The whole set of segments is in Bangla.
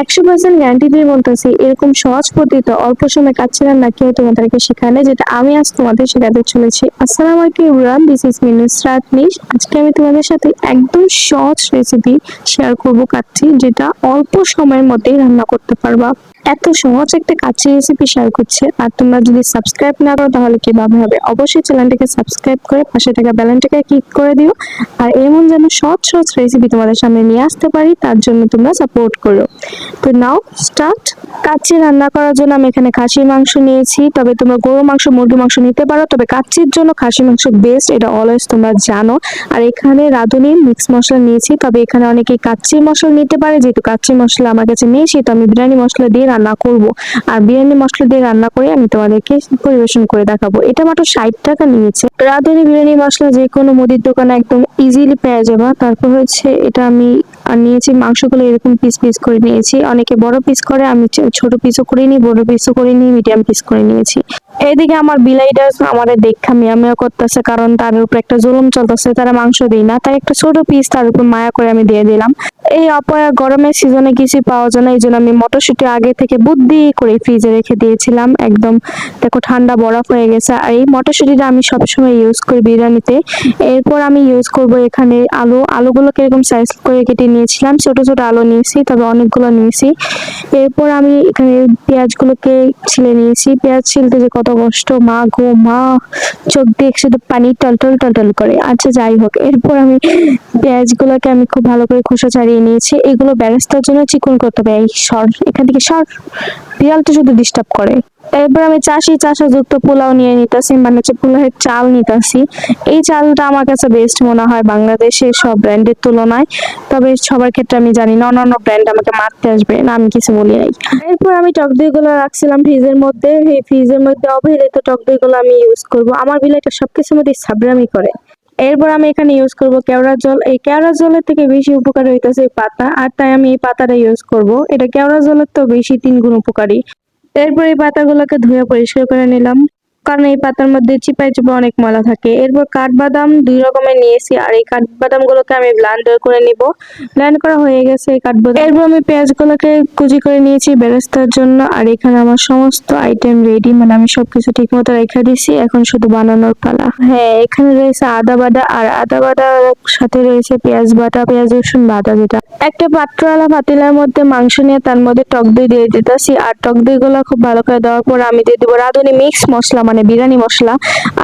100% গ্যারান্টি দিয়ে বলতেছি, এরকম সহজ পদ্ধতিতে অল্প সময় কাচ্চি রান্না কেউ তোমাদেরকে শেখায়, যেটা আমি আজ তোমাদের শেখাতে চলেছি। আসসালামু আলাইকুম everyone, this is me Nusrat Nish. আজকে আমি তোমাদের সাথে একদম সহজ রেসিপি শেয়ার করব কাচ্চি, যেটা অল্প সময়ের মধ্যেই রান্না করতে পারবা। এত সহজ একটা কাচ্চি রেসিপি শেয়ার করছে, আর তোমরা যদি সাবস্ক্রাইব না করো তাহলে কিভাবে হবে? অবশ্যই চ্যানেলটাকে সাবস্ক্রাইব করে পাশে থাকা বেল আইকনটাকে ক্লিক করে দিও। আর এমন যেন সহজ সহজ রেসিপি তোমাদের সামনে নিয়ে আসতে পারি, তার জন্য তোমরা সাপোর্ট করো। তো নাও স্টার্ট। কাচ্চি রান্না করার জন্য আমি এখানে খাসির মাংস নিয়েছি, তবে তোমরা গরু মাংস, মুরগির মাংস নিতে পারো, তবে কাচ্চির জন্য খাসির মাংস বেস্ট, এটা অলওয়েজ তোমরা জানো। আর এখানে রাঁধুনি মিক্স মশলা নিয়েছি, তবে এখানে অনেকেই কাচ্চির মশলা নিতে পারে, যেহেতু কাচ্চির মশলা আমার কাছে নেই সেহেতু আমি বিরিয়ানি মশলা দিয়ে রান্না করব। আর বিরিয়ানি মশলা দিয়ে রান্না করে আমি তোমাদেরকে পরিবেশন করে দেখাবো। এটা মাত্র 60 টাকা নিয়েছে। রাঁধুনি বিরিয়ানি মশলা যে কোনো মুদির দোকানে একদম ইজিলি পেয়ে যাবা। তারপর হচ্ছে এটা আমি নিয়েছি, মাংসগুলো এরকম পিস পিস করে নিয়েছি। অনেকে বড় পিস করে, আমি ছোট পিসও করে নিই, বড় পিসও করে নিই, মিডিয়াম পিস করে নিয়েছি। এইদিকে আমার বিলাইটা আমাদের দেখা মিয়ামিয়া করতেছে, কারণ তার উপর একটা জুলুম চলতেছে, তারা মাংস দেই না, তাই একটা ছোট পিস তার উপর মায়া করে আমি দিয়ে দিলাম। এই অপয়া গরমের সিজনে কিছু পাওয়া যায় না, এই জন্য আমি মটরশুঁটি আগে থেকে বুদ্ধি করে ফ্রিজে রেখে দিয়েছিলাম। একদম দেখো ঠান্ডা বরফ হয়ে গেছে। আর এই মটরশুঁটিটা আমি সবসময় ইউজ করি বিরিয়ানিতে। এরপর আমি ইউজ করব এখানে আলুগুলোকে এরকম সাইজ করে কেটে নিয়েছিলাম, ছোট ছোট আলু নিয়েছি, তবে অনেকগুলো নিয়েছি। এরপর আমি এখানে পেঁয়াজগুলোকে ছিলে নিয়েছি। পেঁয়াজ ছিলতে যে কত কষ্ট, মা গো মা, চোখ দিয়ে শুধু পানি টলটল টলটল করে। আচ্ছা যাই হোক, এরপর আমি পেঁয়াজগুলোকে আমি খুব ভালো করে খোসা ছাড়িয়ে নিয়েছি। এগুলো বেরেস্তার জন্য চিকন করতে হবে। এই সর এখান থেকে সর, বিড়ালটা শুধু ডিস্টার্ব করে। এরপর আমি চাষা যুক্ত পোলাও নিয়ে নিতেছি, মানে হচ্ছে পোলাওয়ের চাল নিতেছি। এই চালটা আমার কাছে বেস্ট মনে হয় বাংলাদেশের সব ব্র্যান্ডের তুলনায়, তবে সবার ক্ষেত্রে আমি জানি না, অন্যান্য ব্র্যান্ড আমাকে মারতে আসবে না, আমি কিছু বলি নাই। এরপর আমি টক দই গুলো রাখছিলাম ফ্রিজের মধ্যে। এই ফ্রিজের মধ্যে অবহেলিত টক দই গুলো আমি ইউজ করব। আমার বিলাইটা সবকিছুর মধ্যে সাবরামি করে। এরপর আমি এখানে ইউজ করব কেওড়া জল। এই কেওড়া জলের থেকে বেশি উপকার হইতেছে এই পাতা, আর তাই আমি এই পাতাটা ইউজ করব। এটা কেওড়া জলের তো বেশি 3 গুণ উপকারী। এরপর এই পাতাগুলোকে ধুয়ে পরিষ্কার করে নিলাম, কারণ এই পাতার মধ্যে চিপায় চিপা অনেক ময়লা থাকে। এরপর কাঠবাদাম 2 রকমের নিয়েছি, আর এই কাঠবাদাম গুলোকে আমি ব্লেন্ডার করে নিব। ব্লেন্ড করা হয়ে গেছে এই কাঠবাদাম। এরপর আমি পেঁয়াজগুলোকে কুচি করে নিয়েছি বেরেস্তার জন্য। আর এখানে আমার সমস্ত আইটেম রেডি, মানে আমি সবকিছু ঠিক মতো রেখে দিছি, এখন শুধু বানানোর পালা। হ্যাঁ, এখানে রয়েছে আদা বাটা, আর আদা বাটার সাথে রয়েছে পেঁয়াজ বাটা, পেঁয়াজ রসুন বাটা। যেটা একটা পাত্রওয়ালা পাতিলার মধ্যে মাংস নিয়ে তার মধ্যে টক দই দিয়ে দিতেছি। আর টক দই গুলো খুব ভালো করে দেওয়ার পর আমি দিয়ে দেবো রাঁধুনি মিক্স মশলা, মানে বিরিয়ানি মশলা।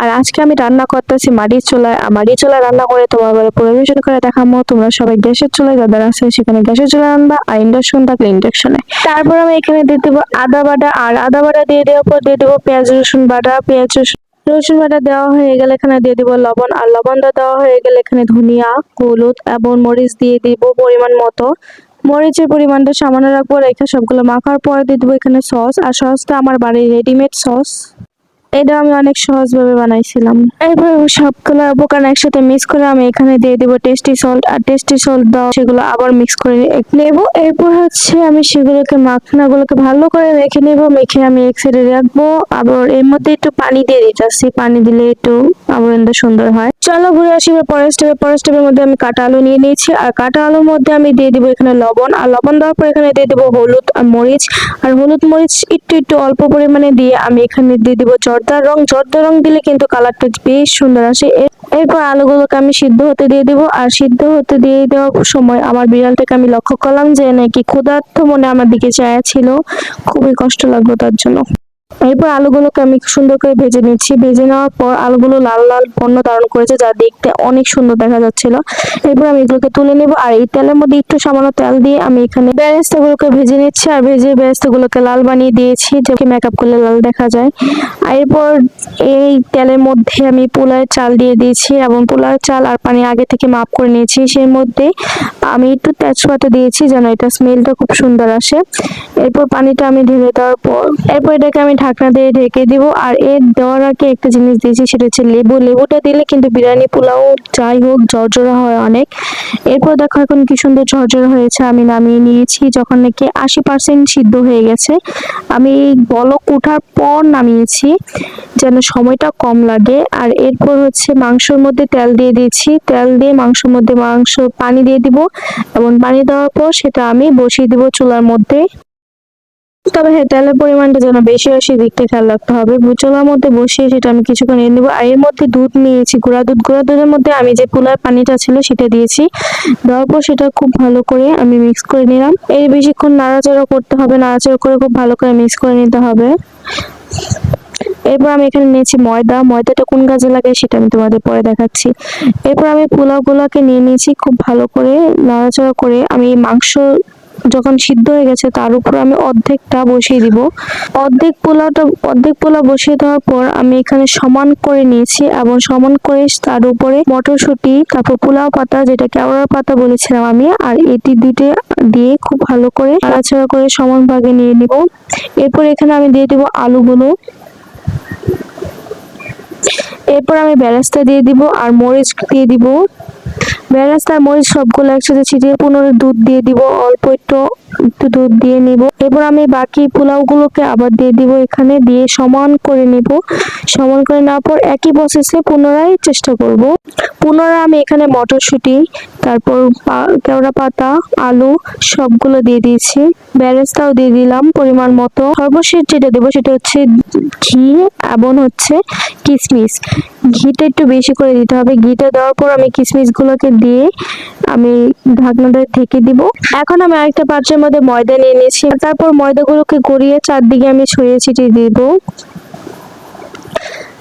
আর আজকে আমি রান্না করতেছি মাটির চুলায়। মাটির চুলায় রান্না করে তোমার পরিবেশন করে দেখাবো। তোমরা সবাই গ্যাসের চুলায় যাদের আছে সেখানে গ্যাসের চুলায় রান্না, আর ইন্ডাকশন থাকলে ইন্ডাকশনে। তারপর আমি এখানে দিয়ে দেবো আদা বাটা, আর আদা বাটা দিয়ে দেওয়ার পর দিয়ে দেবো পেঁয়াজ রসুন বাটা। রসুন বাটা দেওয়া হয়ে গেলে এখানে দিয়ে দিব লবণ, আর লবণটা দেওয়া হয়ে গেলে এখানে ধনিয়া, হলুদ এবং মরিচ দিয়ে দিব পরিমাণ মতো। মরিচের পরিমাণটা সামান্য রাখবো, রেখে সবগুলো মাখার পরে দিয়ে দেবো এখানে সস। আর সসটা আমার বাড়ির রেডিমেড সস, এটা আমি অনেক সহজভাবে বানাইছিলাম। এরপর সবগুলো উপকরণ একসাথে মিক্স করে আমি এখানে দিয়ে দেবো টেস্টি সল্ট। আর টেস্টি সল্ট দাও সেগুলো আবার মিক্স করে নেব। এরপর হচ্ছে আমি সেগুলোকে মাখনাগুলোকে ভালো করে মেখে নেব। মেখে আমি এক সাইডে রাখবো। আবার এর মধ্যে একটু পানি দিয়ে দিতেছি, পানি দিলে একটু আবার সুন্দর হয়। চলো ঘুরে আসি পরের স্টেপে। পরের স্টেপের মধ্যে আমি কাটা আলু নিয়ে নিয়েছি, আর কাটা আলুর মধ্যে আমি দিয়ে দিব এখানে লবণ। আর লবণ দেওয়ার পর এখানে দিয়ে দিব হলুদ আর মরিচ। আর হলুদ মরিচ একটু অল্প পরিমাণে দিয়ে আমি এখানে দিয়ে দিব জর্দার রং। জর্দার রং দিলে কিন্তু কালারটা বেশ সুন্দর আসে। এরপর আলুগুলোকে আমি সিদ্ধ হতে দিয়ে দিব। আর সিদ্ধ হতে দিয়ে দেওয়ার সময় আমার বিড়ালটাকে আমি লক্ষ্য করলাম যে নাকি ক্ষুধার্ত মনে আমার দিকে চায়া ছিল, খুবই কষ্ট লাগলো তার জন্য। এরপর আলুগুলোকে আমি সুন্দর করে ভেজে নিচ্ছি। ভেজে নেওয়ার পর আলুগুলো লাল লাল বর্ণ ধারণ করেছে, যা দেখতে অনেক সুন্দর দেখা যাচ্ছিল। এরপর আমি এগুলোকে তুলে নেব। আর এই তেলের মধ্যে একটু সামান্য তেল দিয়ে আমি এখানে বেরেস্তাগুলোকে ভেজে নিচ্ছি। আর ভেজে বেরেস্তাগুলোকে লাল বানিয়ে দিয়েছি, যাকে মেকআপ করলে লাল দেখা যায়। এরপর এই তেলের মধ্যে আমি পোলাওয়ের চাল দিয়ে দিয়েছি, এবং পোলাওয়ের চাল আর পানি আগে থেকে মাপ করে নিয়েছি। সেই মধ্যে আমি একটু তেজপাতা দিয়েছি যেন এটা স্মেলটা খুব সুন্দর আসে। এরপর পানিটা আমি ঢেলে দেওয়ার পর এরপর এটাকে আমি ঢাকা ঢাকনা দিয়ে ঢেকে দিব। আর এর দেওয়ার আগে একটা জিনিস দিয়েছি, সেটা হচ্ছে লেবু। লেবুটা দিলে কিন্তু বিরিয়ানি পোলাও যাই হোক ঝরঝরা হয় অনেক। এরপর দেখো এখন কি সুন্দর ঝরঝরা হয়েছে। আমি নামিয়ে নিয়েছি যখন নাকি 80% সিদ্ধ হয়ে গেছে। আমি বলক ওঠার পর নামিয়েছি যেন সময়টা কম লাগে। আর এরপর হচ্ছে মাংসের মধ্যে তেল দিয়ে দিয়েছি, তেল দিয়ে মাংসের মধ্যে পানি দিয়ে দিব, এবং পানি দেওয়ার পর সেটা আমি বসিয়ে দিব চুলার মধ্যে। তবে হ্যাঁ, তেলের পরিমাণটা যেন বেশি হয় সেদিকটা খেয়াল রাখতে হবে। চুলার মধ্যে বসিয়ে সেটা আমি কিছুক্ষণ এনে নেবো। আর এর মধ্যে দুধ নিয়েছি, গুঁড়া দুধ। গুঁড়া দুধের মধ্যে আমি যে পোলার পানিটা ছিল সেটা দিয়েছি। দেওয়ার পর সেটা খুব ভালো করে আমি মিক্স করে নিলাম। এই বেশিক্ষণ নাড়াচাড়া করতে হবে, নাড়াচাড়া করে খুব ভালো করে মিক্স করে নিতে হবে। এরপর আমি এখানে নিয়েছি ময়দা। ময়দাটা কোন কাজে লাগে সেটা আমি তোমাদের পরে দেখাচ্ছি। এরপর আমি পোলাওগুলোকে নিয়ে নিয়েছি, খুব ভালো করে নাড়াচাড়া করে আমি মাংস যখন সিদ্ধ হয়ে গেছে তার উপর আমি অর্ধেকটা বসিয়ে দিব। অর্ধেক পোলাও বসিয়ে দেওয়ার পর আমি এখানে সমান করে নিয়েছি, এবং সমান করে তার উপরে মটরশুঁটি, তারপর পোলাও পাতা, যেটা কেওড়ার পাতা বলেছিলাম আমি, আর এটি দুটো দিয়ে খুব ভালো করে নাড়াচাড়া করে সমান ভাগে নিয়ে নিব। এরপর এখানে আমি দিয়ে দিব আলুগুলো। এরপর আমি বেরেস্তা দিয়ে দিব আর মরিচ দিয়ে দিব। বেরেস্তা আর মরিচ সবগুলো একসাথে ছিটিয়ে পুনরায় দুধ দিয়ে দিব, অল্প একটু দুধ দিয়ে নিব। এরপর আমি বাকি পোলাওগুলোকে আবার দিয়ে দিব, এখানে দিয়ে সমান করে নিব। সমান করে নেওয়ার পর একই প্রসেসে পুনরায় চেষ্টা করব। পুনরায় আমি এখানে মটরশুঁটি, তারপর কেওড়া পাতা, আলু সবগুলো দিয়ে দিয়েছি। বেরেস্তাও দিয়ে দিলাম পরিমাণ মতো। সর্বশেষ যেটা দেবো সেটা হচ্ছে ঘি এবং হচ্ছে কিশমিশ। ঘিটা একটু বেশি করে দিতে হবে। ঘিটা দেওয়ার পর আমি কিশমিশ গুলোকে দিয়ে আমি ঢাকনাটা ঢেকে দিব। এখন আমি আরেকটা পাত্রের মধ্যে ময়দা নিয়ে নিয়েছি, তারপর ময়দাগুলোকে গড়িয়ে চারদিকে আমি ছড়িয়ে ছিটিয়ে দিব,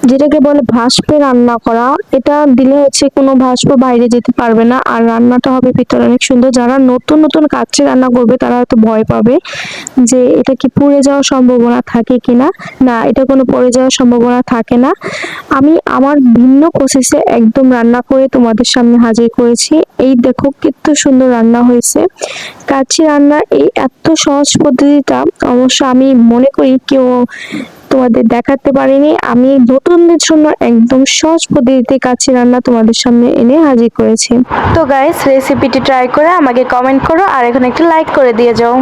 যেটাকে বলে ভাসপে রান্না করা। এটা দিলে হচ্ছে কোনো ভাসপ বাইরে যেতে পারবে না, আর রান্নাটা হবে ভিতরে অনেক সুন্দর। যারা নতুন নতুন কাচ্চি রান্না করবে তারা হয়তো ভয় পাবে যে এটা কি পুড়ে যাওয়ার সম্ভাবনা থাকে কিনা। না, এটা কোনো পুড়ে যাওয়ার সম্ভাবনা থাকে না। আমি আমার ভিন্ন প্রসেসে একদম রান্না করে তোমাদের সামনে হাজির করেছি। এই দেখো কত সুন্দর রান্না হয়েছে। কাচ্চি রান্নার এই এত সহজ পদ্ধতিটা অবশ্য আমি মনে করি কেউ তোমাদের দেখাতে পারিনি। আমি নতুনদের জন্য একদম সহজ পদ্ধতিতে কাচ্চি রান্না তোমাদের সামনে এনে হাজির করেছি। তো গাইস, রেসিপিটি ট্রাই করে আমাকে কমেন্ট করো, আর এখন একটা লাইক করে দিয়ে যাও।